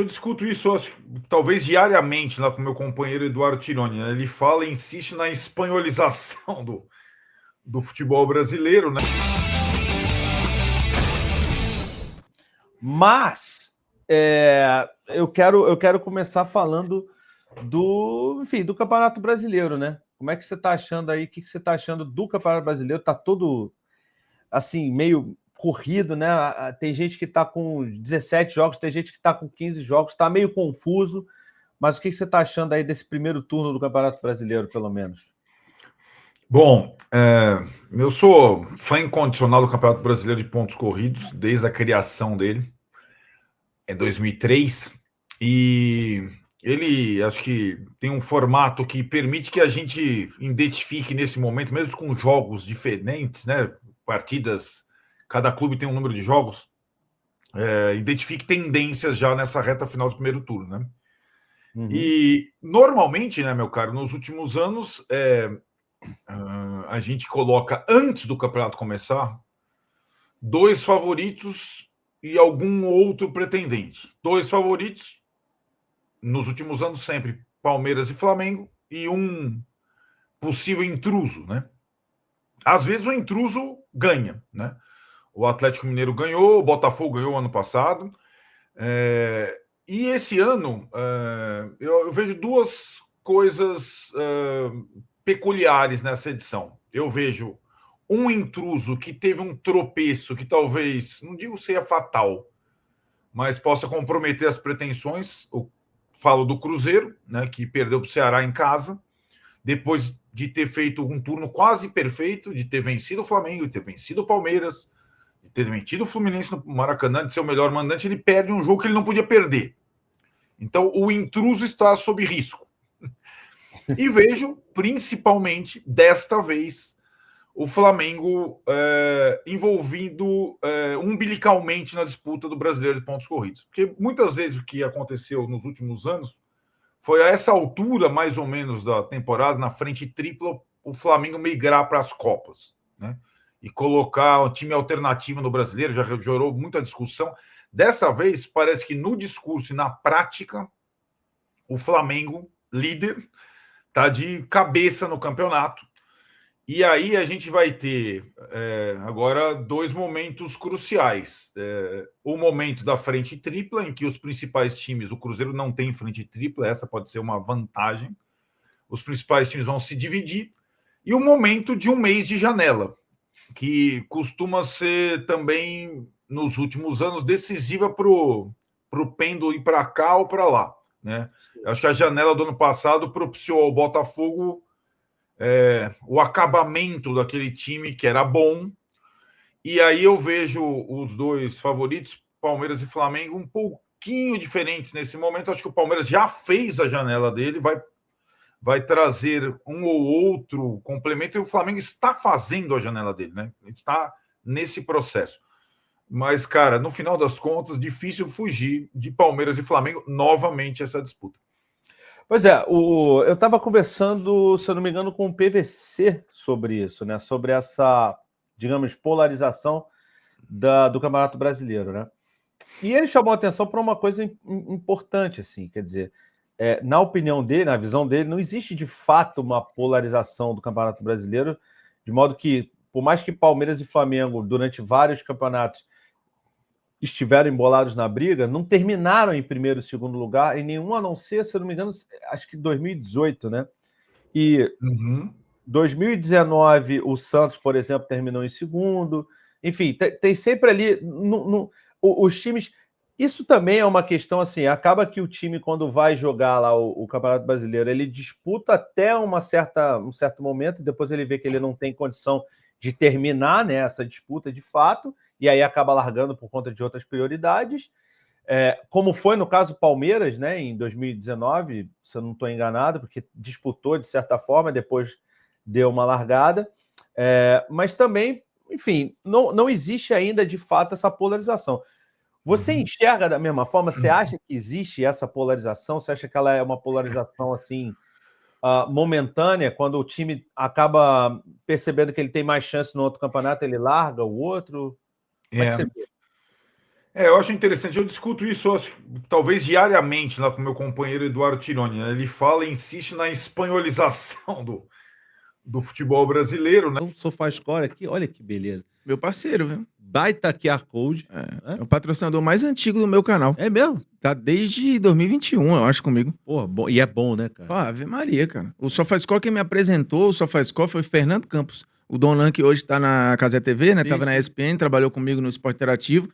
Eu discuto isso, acho, talvez diariamente, lá com meu companheiro Eduardo Tironi. Né? Ele fala e insiste na espanholização do futebol brasileiro, né? Mas eu quero começar falando do Campeonato Brasileiro, né? Como é que você está achando aí? O que você está achando do Campeonato Brasileiro? Está todo assim, meio corrido, né? Tem gente que está com 17 jogos, tem gente que está com 15 jogos, está meio confuso. Mas o que você está achando aí desse primeiro turno do Campeonato Brasileiro, pelo menos? Bom, eu sou fã incondicional do Campeonato Brasileiro de Pontos Corridos, desde a criação dele, em 2003, e ele, acho que tem um formato que permite que a gente identifique nesse momento, mesmo com jogos diferentes, né? Partidas, cada clube tem um número de jogos, identifique tendências já nessa reta final do primeiro turno, né? Uhum. E normalmente, né, meu caro, nos últimos anos, a gente coloca antes do campeonato começar 2 favoritos e algum outro pretendente. 2 favoritos, nos últimos anos, sempre Palmeiras e Flamengo, e um possível intruso, né? Às vezes o intruso ganha, né? O Atlético Mineiro ganhou, o Botafogo ganhou ano passado. E esse ano eu vejo duas coisas peculiares nessa edição. Eu vejo um intruso que teve um tropeço que talvez, não digo seja fatal, mas possa comprometer as pretensões. Eu falo do Cruzeiro, né, que perdeu para o Ceará em casa, depois de ter feito um turno quase perfeito, de ter vencido o Flamengo, de ter vencido o Palmeiras, de ter vencido o Fluminense no Maracanã, de ser o melhor mandante, ele perde um jogo que ele não podia perder. Então, o intruso está sob risco. E vejo, principalmente, desta vez, o Flamengo envolvido umbilicalmente na disputa do Brasileiro de Pontos Corridos. Porque muitas vezes o que aconteceu nos últimos anos foi a essa altura, mais ou menos, da temporada, na frente tripla, o Flamengo migrar para as Copas, né? E colocar um time alternativo no Brasileiro, já gerou muita discussão. Dessa vez, parece que no discurso e na prática, o Flamengo, líder, está de cabeça no campeonato. E aí a gente vai ter agora 2 momentos cruciais. O momento da frente tripla, em que os principais times, o Cruzeiro não tem frente tripla, essa pode ser uma vantagem. Os principais times vão se dividir. E o momento de um mês de janela, que costuma ser também, nos últimos anos, decisiva para o pêndulo ir para cá ou para lá. Né? Eu acho que a janela do ano passado propiciou ao Botafogo o acabamento daquele time que era bom. E aí eu vejo os 2 favoritos, Palmeiras e Flamengo, um pouquinho diferentes nesse momento. Acho que o Palmeiras já fez a janela dele, vai trazer um ou outro complemento, e o Flamengo está fazendo a janela dele, né? Está nesse processo. Mas, cara, no final das contas, difícil fugir de Palmeiras e Flamengo novamente essa disputa. Pois é, eu estava conversando, se eu não me engano, com o PVC sobre isso, né? Sobre essa, digamos, polarização do Campeonato Brasileiro, né? E ele chamou a atenção para uma coisa importante, assim, quer dizer, na opinião dele, na visão dele, não existe de fato uma polarização do Campeonato Brasileiro, de modo que, por mais que Palmeiras e Flamengo, durante vários campeonatos, estiveram embolados na briga, não terminaram em primeiro e segundo lugar, em nenhum, a não ser, se eu não me engano, acho que 2018, né? E 2019, o Santos, por exemplo, terminou em segundo. Enfim, tem sempre ali os times. Isso também é uma questão assim, acaba que o time, quando vai jogar lá o Campeonato Brasileiro, ele disputa até um certo momento, e depois ele vê que ele não tem condição de terminar, né, essa disputa de fato, e aí acaba largando por conta de outras prioridades. Como foi no caso do Palmeiras, né, em 2019, se eu não estou enganado, porque disputou de certa forma, depois deu uma largada. Mas também, enfim, não existe ainda de fato essa polarização. Você enxerga da mesma forma? Você acha que existe essa polarização? Você acha que ela é uma polarização assim momentânea, quando o time acaba percebendo que ele tem mais chance no outro campeonato, ele larga o outro? Como é que você vê? Eu acho interessante, eu discuto isso talvez diariamente lá com meu companheiro Eduardo Tironi, né? Ele fala e insiste na espanholização do futebol brasileiro, né? O SofaScore aqui, olha que beleza. Meu parceiro, viu? Baita QR Code. É o patrocinador mais antigo do meu canal. É mesmo? Tá desde 2021, eu acho, comigo. Porra, bom. E é bom, né, cara? Pô, Ave Maria, cara. O SofaScore quem me apresentou, o SofaScore foi Fernando Campos. O Donan, que hoje tá na Cazé TV, né? Sim, Tava na sim. ESPN, trabalhou comigo no Esporte Interativo.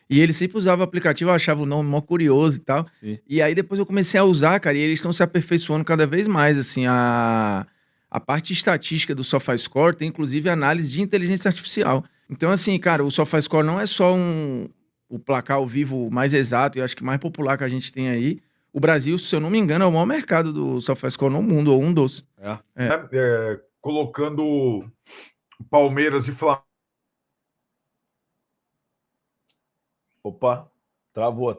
E ele sempre usava o aplicativo, eu achava o nome mó curioso e tal. Sim. E aí depois eu comecei a usar, cara, e eles estão se aperfeiçoando cada vez mais, assim, a parte estatística do SofaScore tem, inclusive, análise de inteligência artificial. Então, assim, cara, o SofaScore não é só o placar ao vivo mais exato e acho que mais popular que a gente tem aí. O Brasil, se eu não me engano, é o maior mercado do SofaScore no mundo, ou um dos. Colocando Palmeiras e Flamengo. Opa, travou.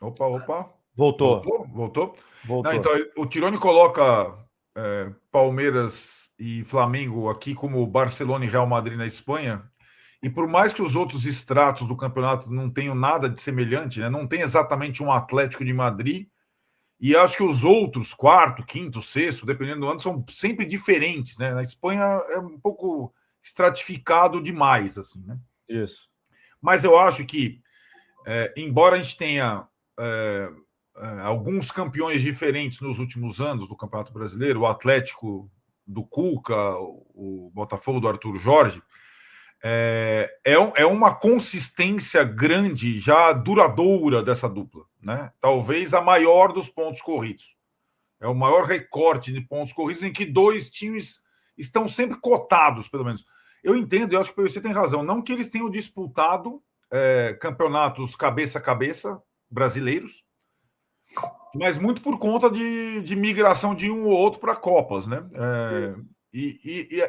Opa. Voltou. Não, então, o Tironi coloca Palmeiras e Flamengo aqui como Barcelona e Real Madrid na Espanha. E por mais que os outros estratos do campeonato não tenham nada de semelhante, né? Não tem exatamente um Atlético de Madrid. E acho que os outros, quarto, quinto, sexto, dependendo do ano, são sempre diferentes, né? Na Espanha é um pouco estratificado demais, assim, né? Isso. Mas eu acho que, embora a gente tenha alguns campeões diferentes nos últimos anos do Campeonato Brasileiro, o Atlético do Cuca, o Botafogo do Arthur Jorge, é uma consistência grande, já duradoura dessa dupla, né? Talvez a maior dos pontos corridos. É o maior recorte de pontos corridos em que dois times estão sempre cotados, pelo menos. Eu entendo, eu acho que você tem razão. Não que eles tenham disputado campeonatos cabeça a cabeça brasileiros, mas muito por conta de migração de um ou outro para Copas, né? E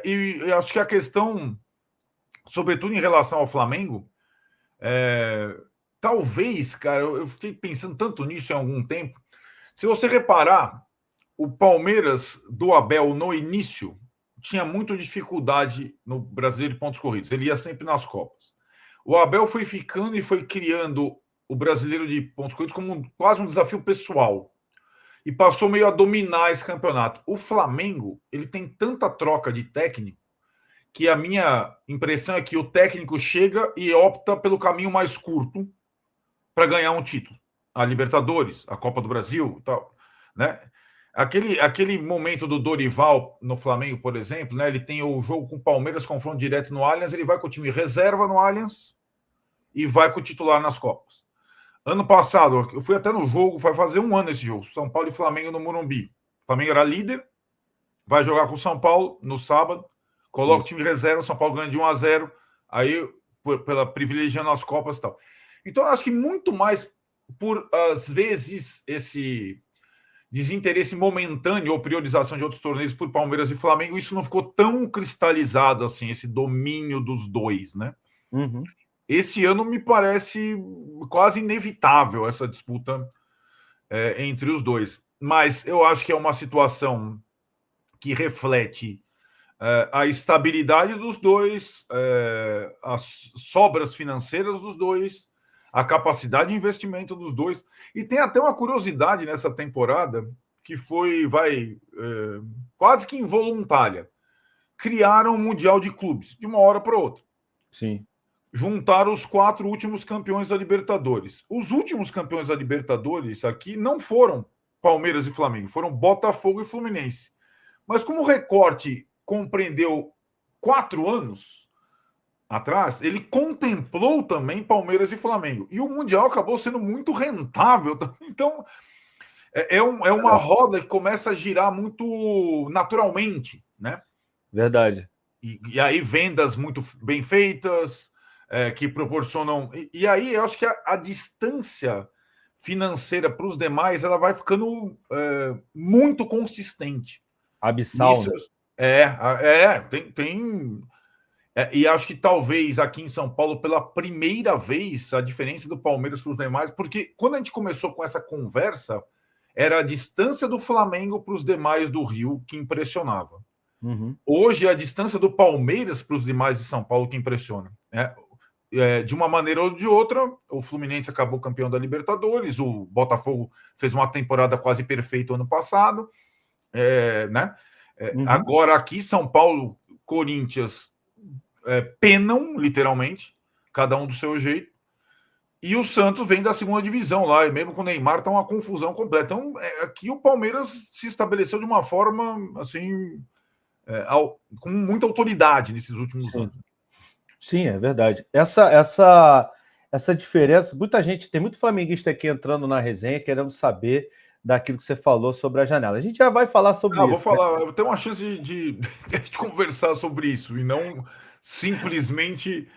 acho que a questão, sobretudo em relação ao Flamengo, talvez, cara, eu fiquei pensando tanto nisso em algum tempo. Se você reparar, o Palmeiras do Abel no início tinha muita dificuldade no Brasileiro de pontos corridos. Ele ia sempre nas Copas. O Abel foi ficando e foi criando o Brasileiro de pontos corridos como quase um desafio pessoal. E passou meio a dominar esse campeonato. O Flamengo, ele tem tanta troca de técnico que a minha impressão é que o técnico chega e opta pelo caminho mais curto para ganhar um título. A Libertadores, a Copa do Brasil e tal, né? Aquele momento do Dorival no Flamengo, por exemplo, né? Ele tem o jogo com o Palmeiras, confronto direto no Allianz, ele vai com o time reserva no Allianz e vai com o titular nas Copas. Ano passado, eu fui até no jogo, vai fazer um ano esse jogo, São Paulo e Flamengo no Morumbi. O Flamengo era líder, vai jogar com o São Paulo no sábado, coloca o time reserva, o São Paulo ganha de 1-0, aí pela privilegiando as Copas e tal. Então, eu acho que muito mais por, às vezes, esse desinteresse momentâneo ou priorização de outros torneios por Palmeiras e Flamengo, isso não ficou tão cristalizado assim, esse domínio dos dois, né? Uhum. Esse ano me parece quase inevitável essa disputa entre os dois. Mas eu acho que é uma situação que reflete a estabilidade dos dois, as sobras financeiras dos dois, a capacidade de investimento dos dois. E tem até uma curiosidade nessa temporada que foi, quase que involuntária. Criaram um Mundial de Clubes, de uma hora para outra. Sim. Juntaram os 4 últimos campeões da Libertadores. Os últimos campeões da Libertadores aqui não foram Palmeiras e Flamengo, foram Botafogo e Fluminense. Mas como o recorte compreendeu 4 anos atrás, ele contemplou também Palmeiras e Flamengo. E o Mundial acabou sendo muito rentável. Então, é uma roda que começa a girar muito naturalmente, né? Verdade. E aí vendas muito bem feitas, que proporcionam... E aí eu acho que a distância financeira para os demais ela vai ficando muito consistente. Abissal. Isso, tem e acho que talvez aqui em São Paulo, pela primeira vez, a diferença do Palmeiras para os demais, porque quando a gente começou com essa conversa, era a distância do Flamengo para os demais do Rio que impressionava. Uhum. Hoje é a distância do Palmeiras para os demais de São Paulo que impressiona. de uma maneira ou de outra, o Fluminense acabou campeão da Libertadores, o Botafogo fez uma temporada quase perfeita ano passado, né? Agora aqui, São Paulo, Corinthians penam, literalmente, cada um do seu jeito, e o Santos vem da segunda divisão lá, e mesmo com o Neymar tá uma confusão completa. Então, aqui o Palmeiras se estabeleceu de uma forma, assim, com muita autoridade nesses últimos anos. Sim, é verdade. Essa diferença, muita gente, tem muito flamenguista aqui entrando na resenha, querendo saber daquilo que você falou sobre a janela. A gente já vai falar sobre isso. Vou falar, eu tenho uma chance de conversar sobre isso, e não simplesmente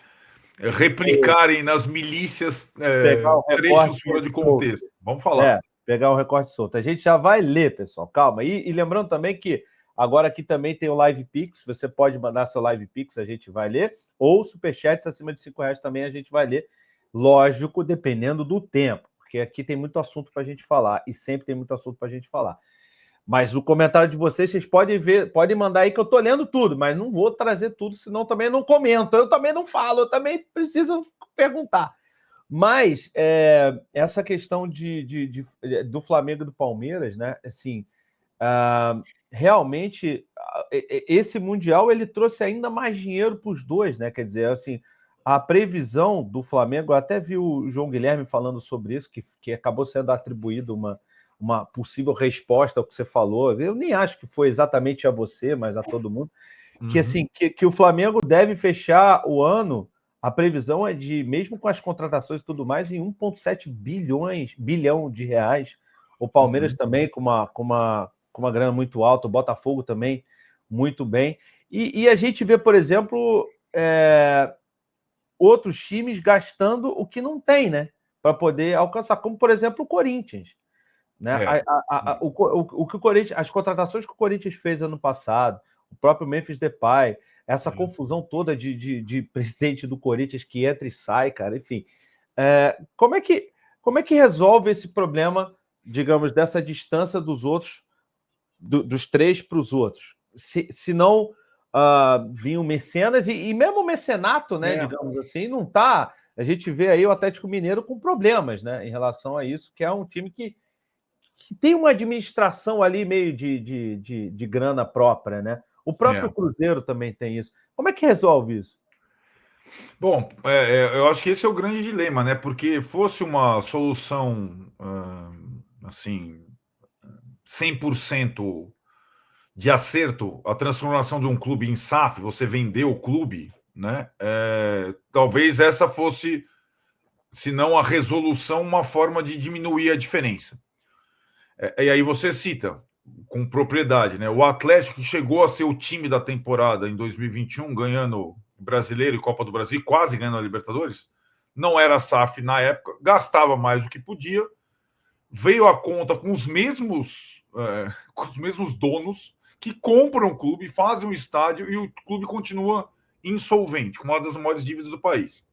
replicarem nas milícias trechos fora de contexto. Vamos falar. Pegar um recorte solto. A gente já vai ler, pessoal, calma. E lembrando também que agora aqui também tem o Live Pix, você pode mandar seu Live Pix, a gente vai ler, ou superchats acima de R$5 também a gente vai ler, lógico, dependendo do tempo, porque aqui tem muito assunto para a gente falar, e sempre tem muito assunto para a gente falar. Mas o comentário de vocês podem ver, podem mandar aí que eu estou lendo tudo, mas não vou trazer tudo, senão também não comento, eu também não falo, eu também preciso perguntar. Mas essa questão do Flamengo e do Palmeiras, né? Assim, realmente esse Mundial ele trouxe ainda mais dinheiro para os dois, né? Quer dizer, assim, a previsão do Flamengo, eu até vi o João Guilherme falando sobre isso, que acabou sendo atribuído uma possível resposta ao que você falou. Eu nem acho que foi exatamente a você, mas a todo mundo, que assim, que o Flamengo deve fechar o ano. A previsão é de, mesmo com as contratações e tudo mais, em 1,7 bilhão de reais. O Palmeiras também com uma grana muito alta, o Botafogo também muito bem. E a gente vê, por exemplo, outros times gastando o que não tem, né? Para poder alcançar, como, por exemplo, o Corinthians. Né? O que o Corinthians, as contratações que o Corinthians fez ano passado, o próprio Memphis Depay, essa confusão toda de presidente do Corinthians que entra e sai, cara, enfim. Como é que resolve esse problema, digamos, dessa distância dos outros, dos três para os outros? Se não vinham mecenas, e mesmo o mecenato, né, digamos assim, não tá. A gente vê aí o Atlético Mineiro com problemas, né, em relação a isso, que é um time que tem uma administração ali meio de grana própria, né? O próprio Cruzeiro também tem isso. Como é que resolve isso? Bom, eu acho que esse é o grande dilema, né? Porque fosse uma solução, assim, 100% de acerto, a transformação de um clube em SAF, você vender o clube, né? Talvez essa fosse, se não a resolução, uma forma de diminuir a diferença. E aí você cita, com propriedade, né? O Atlético, que chegou a ser o time da temporada em 2021, ganhando Brasileiro e Copa do Brasil, quase ganhando a Libertadores, não era SAF na época, gastava mais do que podia, veio a conta com os mesmos donos que compram o clube, fazem um estádio e o clube continua insolvente, com uma das maiores dívidas do país. Sim.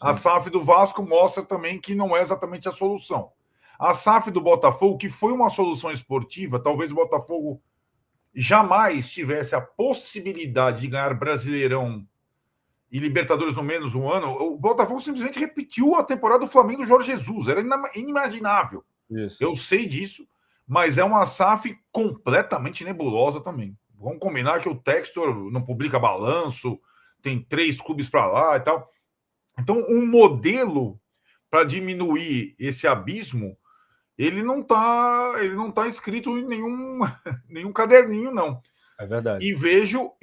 A SAF do Vasco mostra também que não é exatamente a solução. A SAF do Botafogo, que foi uma solução esportiva, talvez o Botafogo jamais tivesse a possibilidade de ganhar Brasileirão e Libertadores no menos um ano. O Botafogo simplesmente repetiu a temporada do Flamengo do Jorge Jesus. Era inimaginável. Isso. Eu sei disso, mas é uma SAF completamente nebulosa também. Vamos combinar que o Textor não publica balanço, tem 3 clubes para lá e tal. Então, um modelo para diminuir esse abismo, ele não tá escrito em nenhum caderninho, não. É verdade. E vejo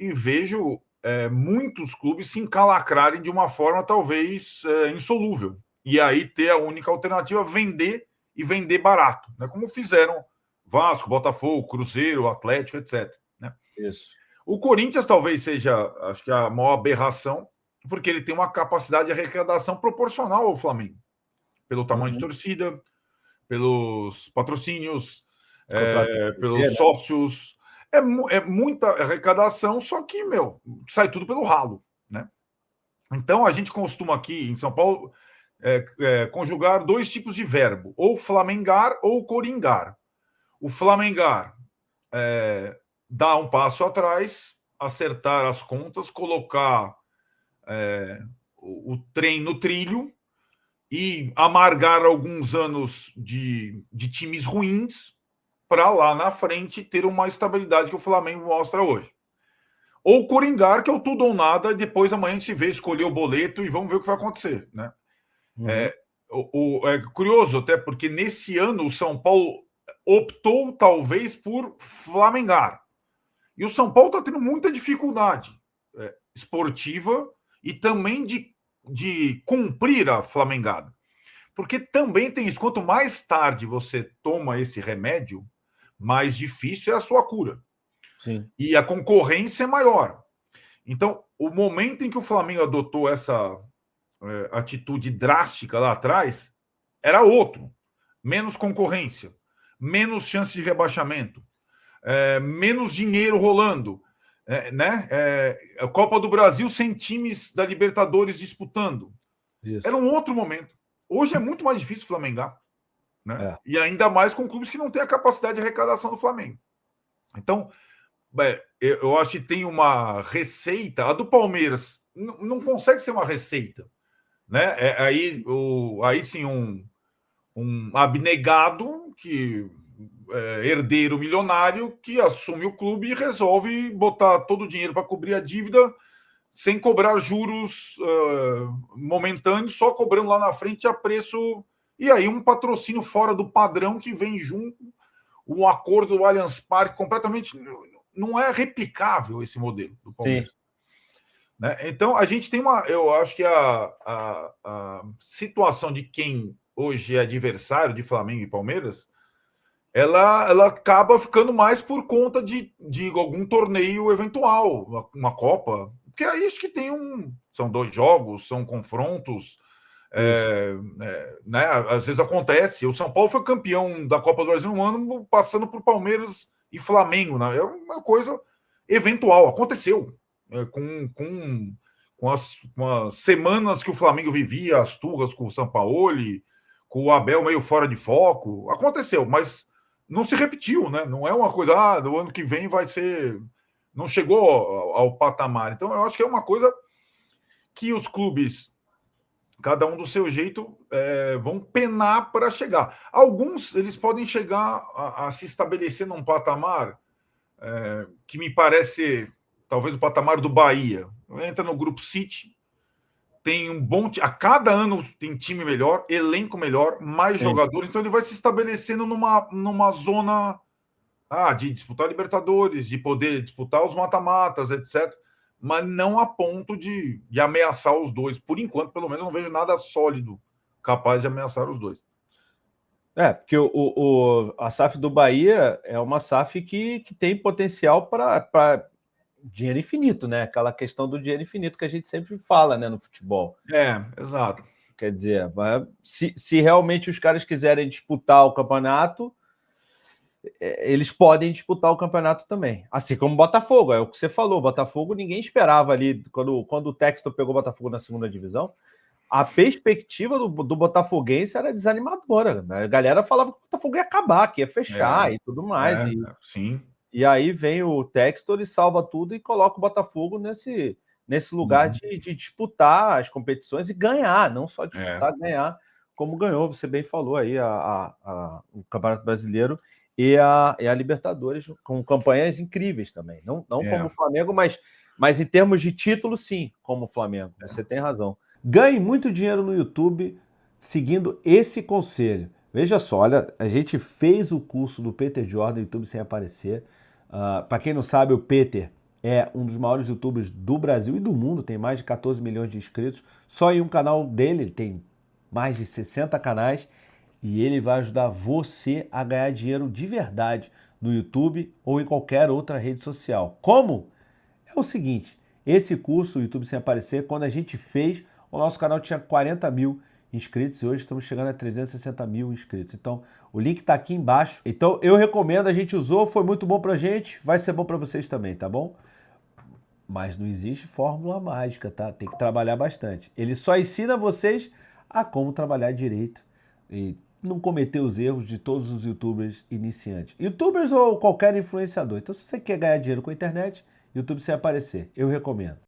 muitos clubes se encalacrarem de uma forma talvez insolúvel. E aí ter a única alternativa, vender e vender barato, né? Como fizeram Vasco, Botafogo, Cruzeiro, Atlético, etc. Né? Isso. O Corinthians talvez seja, acho que a maior aberração, porque ele tem uma capacidade de arrecadação proporcional ao Flamengo, pelo tamanho de torcida, pelos patrocínios, pelos sócios. É muita arrecadação, só que, sai tudo pelo ralo, né? Então, a gente costuma aqui em São Paulo conjugar 2 tipos de verbo, ou flamengar ou coringar. O flamengar dá um passo atrás, acertar as contas, colocar o trem no trilho e amargar alguns anos de times ruins para lá na frente ter uma estabilidade que o Flamengo mostra hoje. Ou coringar, que é o tudo ou nada, e depois amanhã a gente se vê, escolher o boleto e vamos ver o que vai acontecer, né? É curioso até porque nesse ano o São Paulo optou talvez por flamengar. E o São Paulo está tendo muita dificuldade esportiva e também de cumprir a flamengada. Porque também tem isso, quanto mais tarde você toma esse remédio, mais difícil é a sua cura. Sim. E a concorrência é maior. Então, o momento em que o Flamengo adotou essa atitude drástica lá atrás era outro. Menos concorrência, menos chance de rebaixamento, menos dinheiro rolando. Né? A Copa do Brasil sem times da Libertadores disputando. Isso. Era um outro momento. Hoje é muito mais difícil flamengar. Né? E ainda mais com clubes que não têm a capacidade de arrecadação do Flamengo. Então, eu acho que tem uma receita. A do Palmeiras não consegue ser uma receita. Né? Aí sim, um abnegado, herdeiro milionário, que assume o clube e resolve botar todo o dinheiro para cobrir a dívida sem cobrar juros momentâneos, só cobrando lá na frente a preço. E aí um patrocínio fora do padrão que vem junto, um acordo do Allianz Parque completamente. Não é replicável esse modelo do Palmeiras. Né? Então, a gente tem eu acho que a situação de quem hoje é adversário de Flamengo e Palmeiras, ela acaba ficando mais por conta de algum torneio eventual, uma Copa, porque aí acho que são 2 jogos, são confrontos, né? Às vezes acontece. O São Paulo foi campeão da Copa do Brasil um ano, passando por Palmeiras e Flamengo, né? É uma coisa eventual, aconteceu. Com as semanas que o Flamengo vivia, as turras com o Sampaoli, com o Abel meio fora de foco, aconteceu, mas não se repetiu, né? Não é uma coisa, do ano que vem vai ser. Não chegou ao patamar. Então, eu acho que é uma coisa que os clubes, cada um do seu jeito, vão penar para chegar. Alguns, eles podem chegar a se estabelecer num patamar que me parece talvez o patamar do Bahia. Entra no grupo City, tem um bom a cada ano tem time melhor, elenco melhor, mais jogadores, então ele vai se estabelecendo numa zona de disputar Libertadores, de poder disputar os mata-matas, etc. Mas não a ponto de ameaçar os dois. Por enquanto, pelo menos, eu não vejo nada sólido capaz de ameaçar os dois. Porque a SAF do Bahia é uma SAF que tem potencial para dinheiro infinito, né? Aquela questão do dinheiro infinito que a gente sempre fala, né, no futebol. Exato. Quer dizer, se realmente os caras quiserem disputar o campeonato, eles podem disputar o campeonato também. Assim como o Botafogo, é o que você falou. O Botafogo, ninguém esperava ali, quando o Textor pegou o Botafogo na segunda divisão, a perspectiva do Botafoguense era desanimadora. Né? A galera falava que o Botafogo ia acabar, que ia fechar e tudo mais. Sim. E aí vem o Textor e salva tudo e coloca o Botafogo nesse lugar de disputar as competições e ganhar, não só disputar, ganhar, como ganhou, você bem falou aí, o Campeonato Brasileiro e a Libertadores, com campanhas incríveis também. Não como o Flamengo, mas em termos de título, sim, como o Flamengo. Você tem razão. Ganhe muito dinheiro no YouTube seguindo esse conselho. Veja só, olha, a gente fez o curso do Peter Jordan, YouTube Sem Aparecer. Para quem não sabe, o Peter é um dos maiores youtubers do Brasil e do mundo, tem mais de 14 milhões de inscritos. Só em um canal dele, ele tem mais de 60 canais e ele vai ajudar você a ganhar dinheiro de verdade no YouTube ou em qualquer outra rede social. Como? É o seguinte, esse curso, o YouTube Sem Aparecer, quando a gente fez, o nosso canal tinha 40 mil inscritos e hoje estamos chegando a 360 mil inscritos. Então, o link está aqui embaixo. Então, eu recomendo, a gente usou, foi muito bom pra gente, vai ser bom para vocês também, tá bom? Mas não existe fórmula mágica, tá? Tem que trabalhar bastante. Ele só ensina vocês a como trabalhar direito e não cometer os erros de todos os youtubers iniciantes. Youtubers ou qualquer influenciador. Então, se você quer ganhar dinheiro com a internet, YouTube Sem Aparecer, eu recomendo.